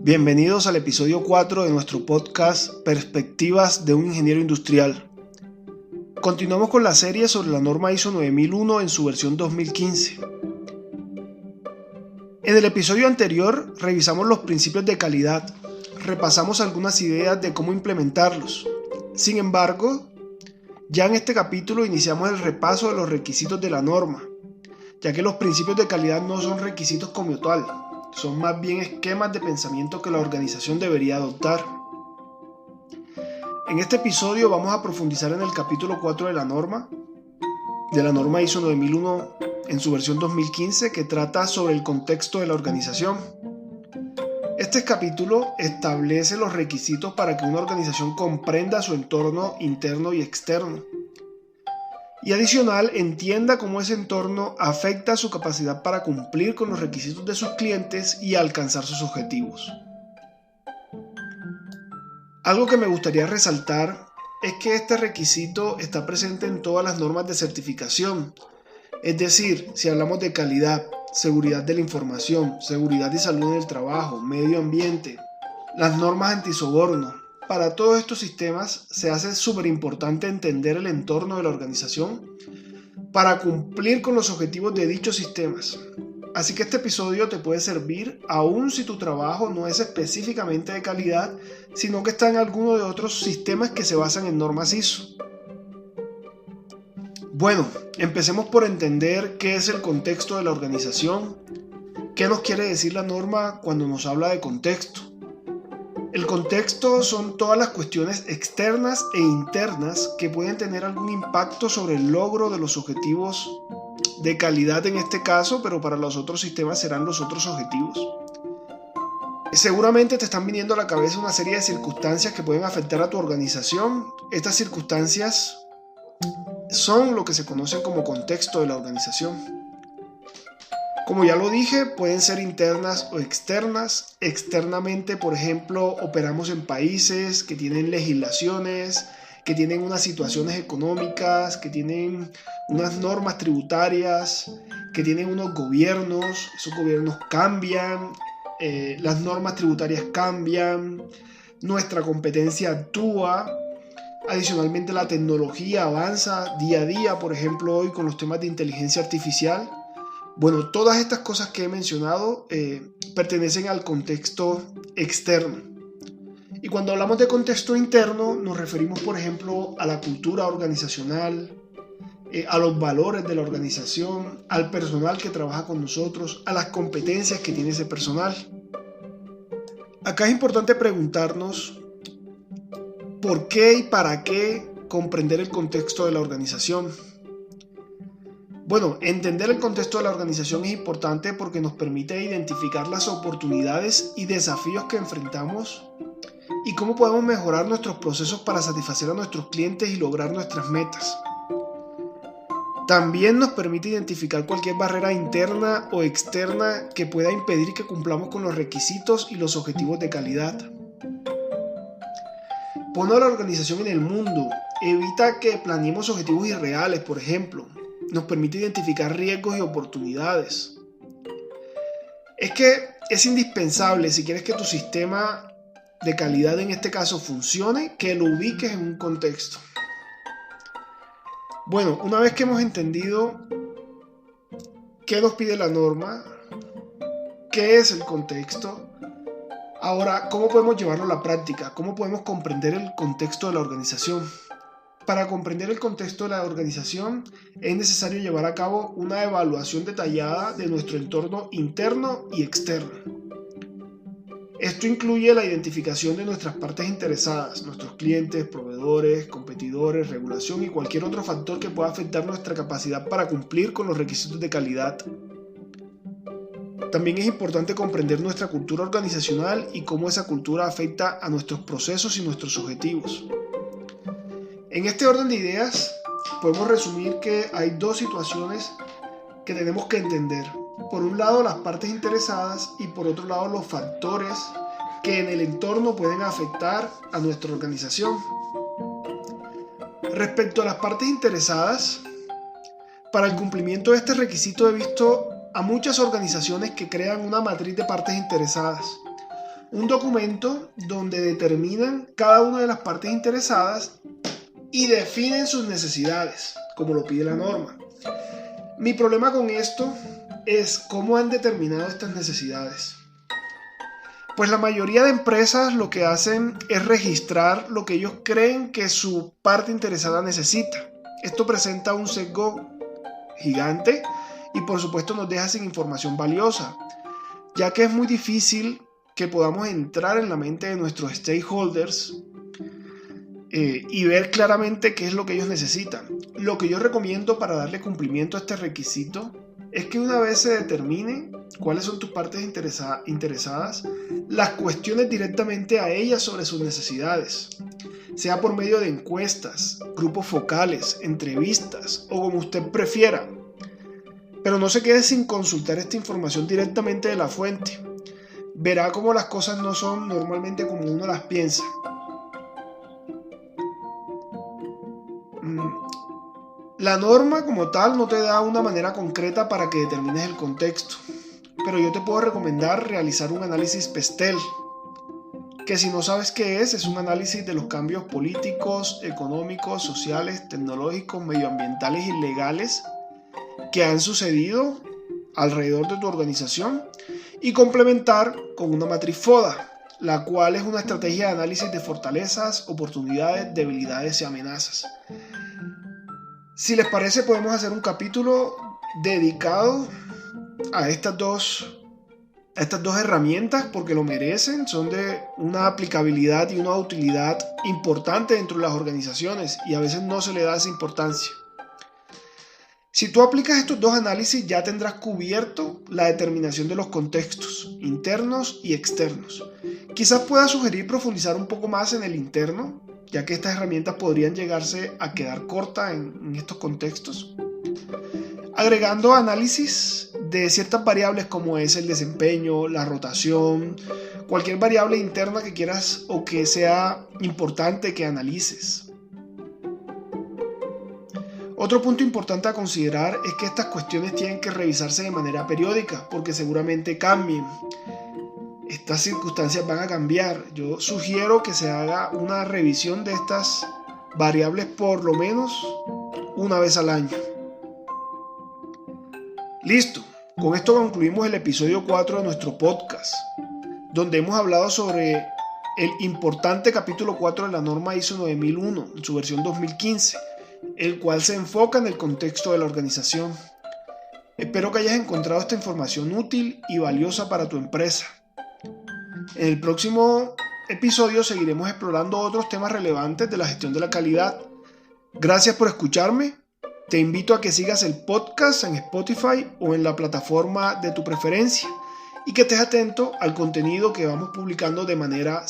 Bienvenidos al episodio 4 de nuestro podcast Perspectivas de un ingeniero industrial. Continuamos con la serie sobre la norma ISO 9001 en su versión 2015. En el episodio anterior revisamos los principios de calidad, repasamos algunas ideas de cómo implementarlos. Sin embargo, ya en este capítulo iniciamos el repaso de los requisitos de la norma, ya que los principios de calidad no son requisitos como tal, son más bien esquemas de pensamiento que la organización debería adoptar. En este episodio vamos a profundizar en el capítulo 4 de la norma ISO 9001 en su versión 2015, que trata sobre el contexto de la organización. Este capítulo establece los requisitos para que una organización comprenda su entorno interno y externo. Y adicional, entienda cómo ese entorno afecta su capacidad para cumplir con los requisitos de sus clientes y alcanzar sus objetivos. Algo que me gustaría resaltar es que este requisito está presente en todas las normas de certificación. Es decir, si hablamos de calidad, seguridad de la información, seguridad y salud en el trabajo, medio ambiente, las normas antisoborno. Para todos estos sistemas se hace súper importante entender el entorno de la organización para cumplir con los objetivos de dichos sistemas. Así que este episodio te puede servir aun si tu trabajo no es específicamente de calidad, sino que está en alguno de otros sistemas que se basan en normas ISO. Bueno, empecemos por entender qué es el contexto de la organización. ¿Qué nos quiere decir la norma cuando nos habla de contexto? El contexto son todas las cuestiones externas e internas que pueden tener algún impacto sobre el logro de los objetivos de calidad en este caso, pero para los otros sistemas serán los otros objetivos. Seguramente te están viniendo a la cabeza una serie de circunstancias que pueden afectar a tu organización. Estas circunstancias son lo que se conoce como contexto de la organización. Como ya lo dije, pueden ser internas o externas. Externamente, por ejemplo, operamos en países que tienen legislaciones, que tienen unas situaciones económicas, que tienen unas normas tributarias, que tienen unos gobiernos. Esos gobiernos cambian, las normas tributarias cambian, nuestra competencia actúa. Adicionalmente, la tecnología avanza día a día, por ejemplo, hoy con los temas de inteligencia artificial. Bueno, todas estas cosas que he mencionado pertenecen al contexto externo. Y cuando hablamos de contexto interno, nos referimos, por ejemplo, a la cultura organizacional, a los valores de la organización, al personal que trabaja con nosotros, a las competencias que tiene ese personal. Acá es importante preguntarnos por qué y para qué comprender el contexto de la organización. Bueno, entender el contexto de la organización es importante porque nos permite identificar las oportunidades y desafíos que enfrentamos y cómo podemos mejorar nuestros procesos para satisfacer a nuestros clientes y lograr nuestras metas. También nos permite identificar cualquier barrera interna o externa que pueda impedir que cumplamos con los requisitos y los objetivos de calidad. Pone a la organización en el mundo, evita que planeemos objetivos irreales, por ejemplo. Nos permite identificar riesgos y oportunidades. Es que es indispensable, si quieres que tu sistema de calidad en este caso funcione, que lo ubiques en un contexto. Bueno, una vez que hemos entendido qué nos pide la norma, qué es el contexto, ahora, ¿cómo podemos llevarlo a la práctica? ¿Cómo podemos comprender el contexto de la organización? Para comprender el contexto de la organización es necesario llevar a cabo una evaluación detallada de nuestro entorno interno y externo. Esto incluye la identificación de nuestras partes interesadas, nuestros clientes, proveedores, competidores, regulación y cualquier otro factor que pueda afectar nuestra capacidad para cumplir con los requisitos de calidad. También es importante comprender nuestra cultura organizacional y cómo esa cultura afecta a nuestros procesos y nuestros objetivos. En este orden de ideas, podemos resumir que hay dos situaciones que tenemos que entender. Por un lado, las partes interesadas y por otro lado, los factores que en el entorno pueden afectar a nuestra organización. Respecto a las partes interesadas, para el cumplimiento de este requisito he visto a muchas organizaciones que crean una matriz de partes interesadas. un documento donde determinan cada una de las partes interesadas y definen sus necesidades, como lo pide la norma. Mi problema con esto es cómo han determinado estas necesidades. Pues la mayoría de empresas lo que hacen es registrar lo que ellos creen que su parte interesada necesita. Esto presenta un sesgo gigante y por supuesto nos deja sin información valiosa, ya que es muy difícil que podamos entrar en la mente de nuestros stakeholders y ver claramente qué es lo que ellos necesitan. Lo que yo recomiendo para darle cumplimiento a este requisito es que una vez se determine cuáles son tus partes interesadas, las cuestiones directamente a ellas sobre sus necesidades, sea por medio de encuestas, grupos focales, entrevistas o como usted prefiera. Pero no se quede sin consultar esta información directamente de la fuente. Verá cómo las cosas no son normalmente como uno las piensa. La norma como tal no te da una manera concreta para que determines el contexto, pero yo te puedo recomendar realizar un análisis PESTEL, que si no sabes qué es un análisis de los cambios políticos, económicos, sociales, tecnológicos, medioambientales y legales que han sucedido alrededor de tu organización y complementar con una matriz FODA, la cual es una estrategia de análisis de fortalezas, oportunidades, debilidades y amenazas. Si les parece, podemos hacer un capítulo dedicado a estas dos herramientas porque lo merecen, son de una aplicabilidad y una utilidad importante dentro de las organizaciones y a veces no se le da esa importancia. Si tú aplicas estos dos análisis, ya tendrás cubierto la determinación de los contextos internos y externos. Quizás pueda sugerir profundizar un poco más en el interno, ya que estas herramientas podrían llegarse a quedar cortas en estos contextos, agregando análisis de ciertas variables como es el desempeño, la rotación, cualquier variable interna que quieras o que sea importante que analices. Otro punto importante a considerar es que estas cuestiones tienen que revisarse de manera periódica porque seguramente cambien. Estas circunstancias van a cambiar. Yo sugiero que se haga una revisión de estas variables por lo menos una vez al año. Listo. Con esto concluimos el episodio 4 de nuestro podcast, donde hemos hablado sobre el importante capítulo 4 de la norma ISO 9001 en su versión 2015, el cual se enfoca en el contexto de la organización. Espero que hayas encontrado esta información útil y valiosa para tu empresa. En el próximo episodio seguiremos explorando otros temas relevantes de la gestión de la calidad. Gracias por escucharme. Te invito a que sigas el podcast en Spotify o en la plataforma de tu preferencia y que estés atento al contenido que vamos publicando de manera